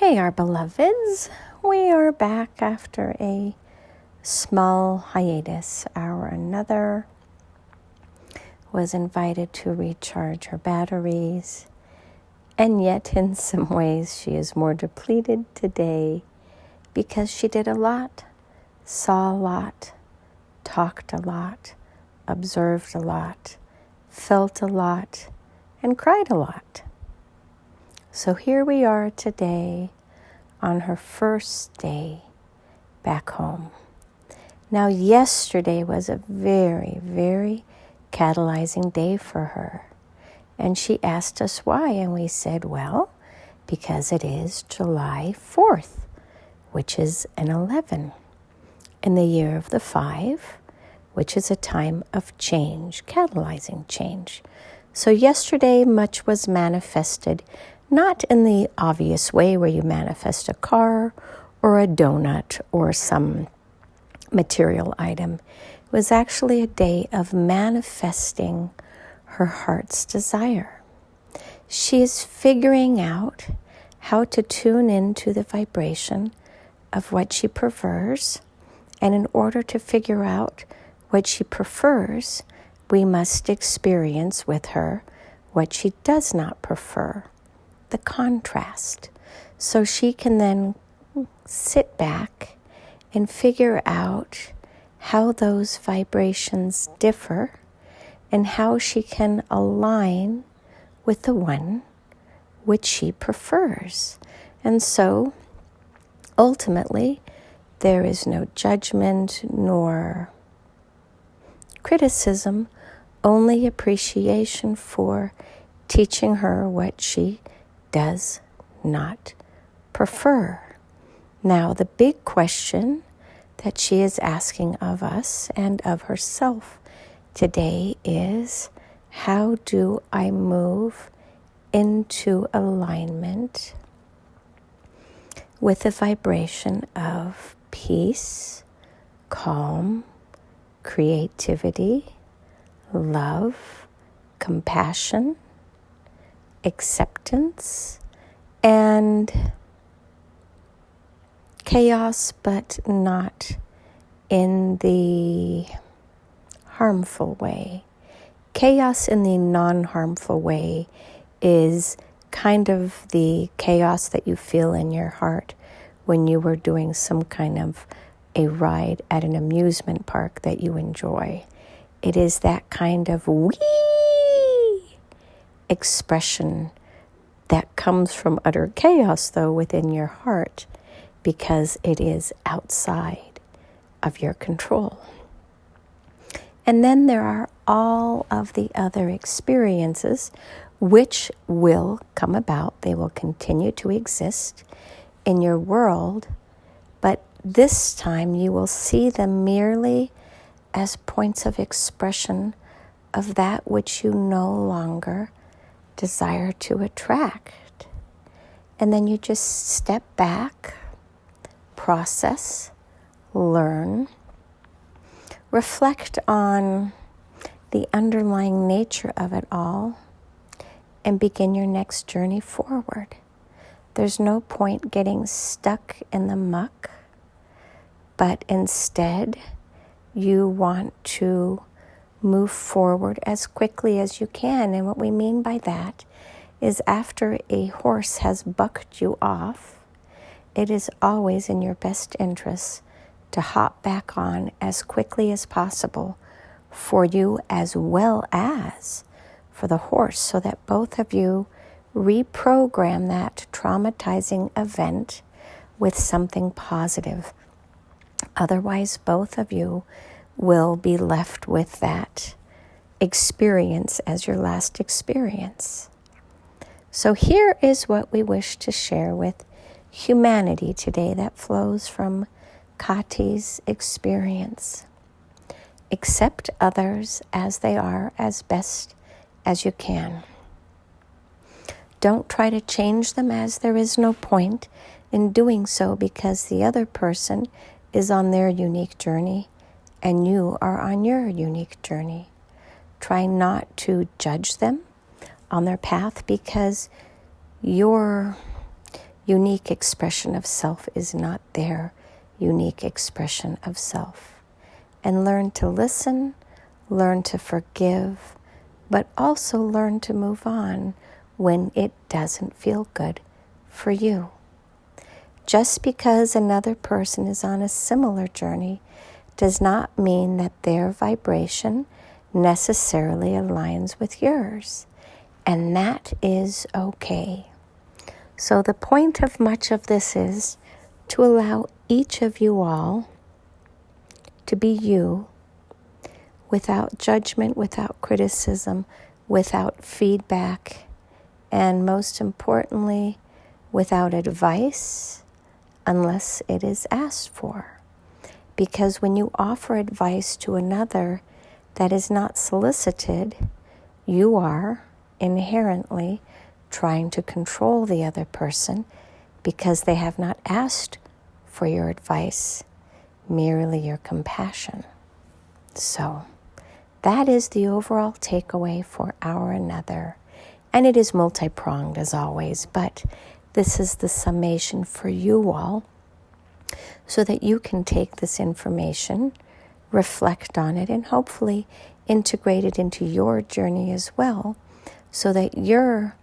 Hey, our beloveds. We are back after a small hiatus. Our another was invited to recharge her batteries, and yet in some ways she is more depleted today because she did a lot, saw a lot, talked a lot, observed a lot, felt a lot, and cried a lot. So here we are today on her first day back home. Now, yesterday was a very, very catalyzing day for her. And she asked us why, and we said, well, because it is July 4th, which is an 11 in the year of the 5, which is a time of change, catalyzing change. So yesterday, much was manifested, not in the obvious way where you manifest a car or a donut or some material item. It was actually a day of manifesting her heart's desire. She is figuring out how to tune into the vibration of what she prefers. And in order to figure out what she prefers, we must experience with her what she does not prefer. The contrast, so she can then sit back and figure out how those vibrations differ and how she can align with the one which she prefers. And so ultimately there is no judgment nor criticism, only appreciation for teaching her what she does not prefer. Now, the big question that she is asking of us and of herself today is, how do I move into alignment with the vibration of peace, calm, creativity, love, compassion, acceptance, and chaos, but not in the harmful way. Chaos in the non-harmful way is kind of the chaos that you feel in your heart when you were doing some kind of a ride at an amusement park that you enjoy. It is that kind of wee expression that comes from utter chaos, though, within your heart, because it is outside of your control. And then there are all of the other experiences which will come about. They will continue to exist in your world, but this time you will see them merely as points of expression of that which you no longer desire to attract. And then you just step back, process, learn, reflect on the underlying nature of it all, and begin your next journey forward. There's no point getting stuck in the muck, but instead you want to move forward as quickly as you can. And what we mean by that is, after a horse has bucked you off, it is always in your best interest to hop back on as quickly as possible for you as well as for the horse, so that both of you reprogram that traumatizing event with something positive. Otherwise, both of you will be left with that experience as your last experience. So here is what we wish to share with humanity today that flows from Kati's experience. Accept others as they are, as best as you can. Don't try to change them, as there is no point in doing so, because the other person is on their unique journey and you are on your unique journey. Try not to judge them on their path, because your unique expression of self is not their unique expression of self. And learn to listen, learn to forgive, but also learn to move on when it doesn't feel good for you. Just because another person is on a similar journey does not mean that their vibration necessarily aligns with yours. And that is okay. So the point of much of this is to allow each of you all to be you, without judgment, without criticism, without feedback, and most importantly, without advice, unless it is asked for. Because when you offer advice to another that is not solicited, you are inherently trying to control the other person because they have not asked for your advice, merely your compassion. So that is the overall takeaway for our another. And it is multi-pronged as always, but this is the summation for you all so that you can take this information, reflect on it, and hopefully integrate it into your journey as well, so that your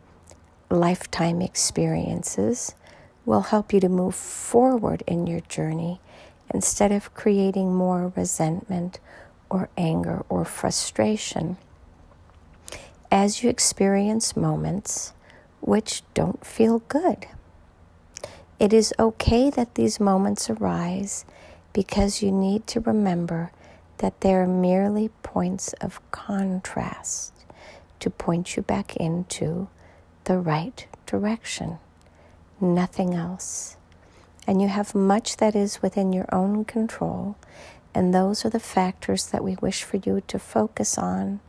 lifetime experiences will help you to move forward in your journey instead of creating more resentment or anger or frustration as you experience moments which don't feel good. It is okay that these moments arise because you need to remember that they are merely points of contrast to point you back into the right direction, nothing else. And you have much that is within your own control, and those are the factors that we wish for you to focus on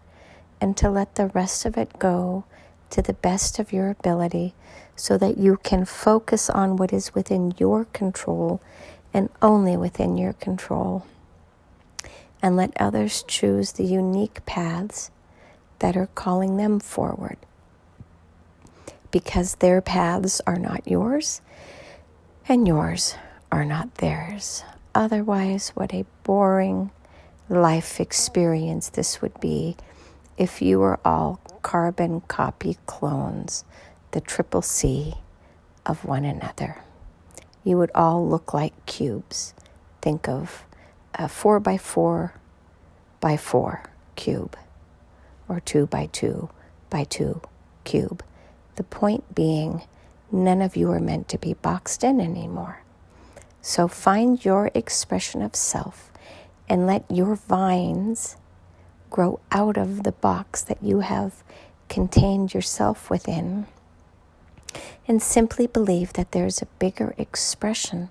and to let the rest of it go to the best of your ability so that you can focus on what is within your control and only within your control. And let others choose the unique paths that are calling them forward, because their paths are not yours and yours are not theirs. Otherwise, what a boring life experience this would be if you were all carbon copy clones, the triple C of one another. You would all look like cubes. Think of a 4 by 4 by 4 cube, or 2 by 2 by 2 cube. The point being, none of you are meant to be boxed in anymore. So find your expression of self and let your vines grow out of the box that you have contained yourself within. And simply believe that there's a bigger expression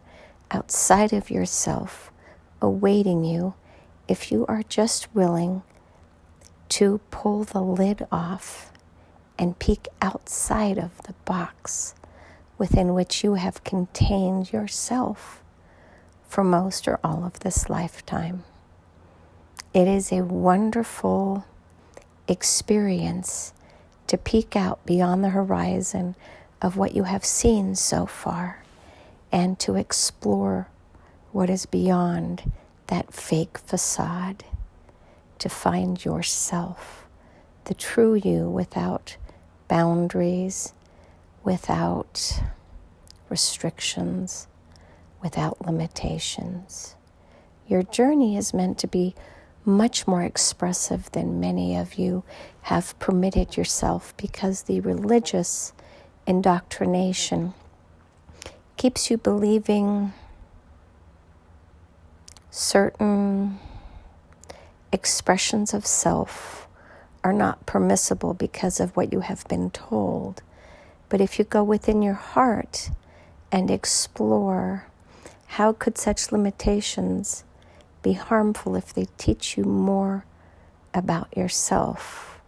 outside of yourself awaiting you if you are just willing to pull the lid off and peek outside of the box within which you have contained yourself for most or all of this lifetime. It is a wonderful experience to peek out beyond the horizon of what you have seen so far and to explore what is beyond that fake facade, to find yourself, the true you, without boundaries, without restrictions, without limitations. Your journey is meant to be much more expressive than many of you have permitted yourself, because the religious indoctrination keeps you believing certain expressions of self are not permissible because of what you have been told. But if you go within your heart and explore, how could such limitations be harmful if they teach you more about yourself?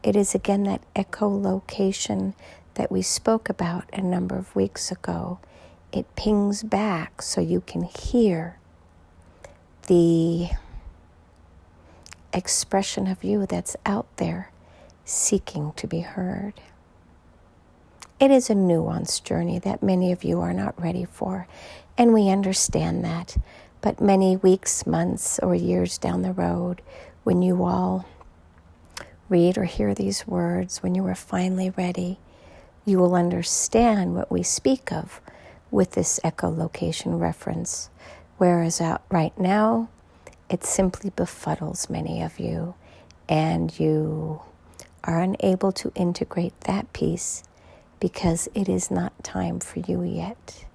It is again that echolocation that we spoke about a number of weeks ago. It pings back so you can hear the expression of you that's out there seeking to be heard. It is a nuanced journey that many of you are not ready for, and we understand that. But many weeks, months, or years down the road, when you all read or hear these words, when you are finally ready, you will understand what we speak of with this echolocation reference. Whereas right now, it simply befuddles many of you, and you are unable to integrate that piece because it is not time for you yet.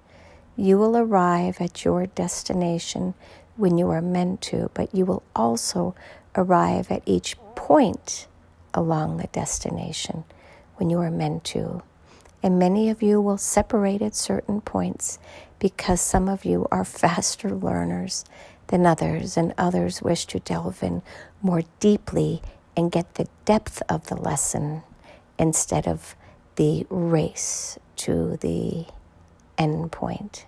You will arrive at your destination when you are meant to, but you will also arrive at each point along the destination when you are meant to. And many of you will separate at certain points because some of you are faster learners than others, and others wish to delve in more deeply and get the depth of the lesson instead of the race to the end point.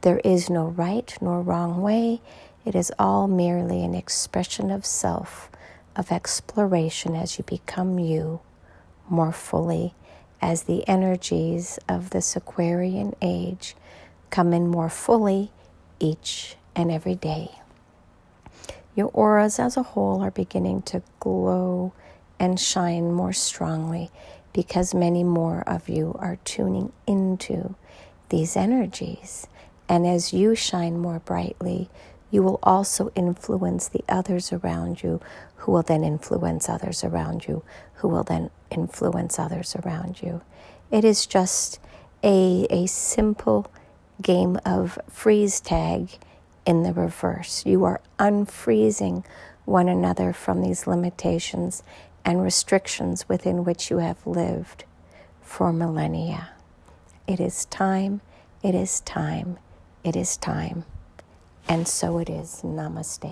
There is no right nor wrong way. It is all merely an expression of self, of exploration as you become you more fully, as the energies of this Aquarian age come in more fully each and every day. Your auras as a whole are beginning to glow and shine more strongly because many more of you are tuning into these energies. And as you shine more brightly, you will also influence the others around you, who will then influence others around you, who will then influence others around you. It is just a simple game of freeze tag in the reverse. You are unfreezing one another from these limitations and restrictions within which you have lived for millennia. It is time, it is time, it is time. And so it is. Namaste.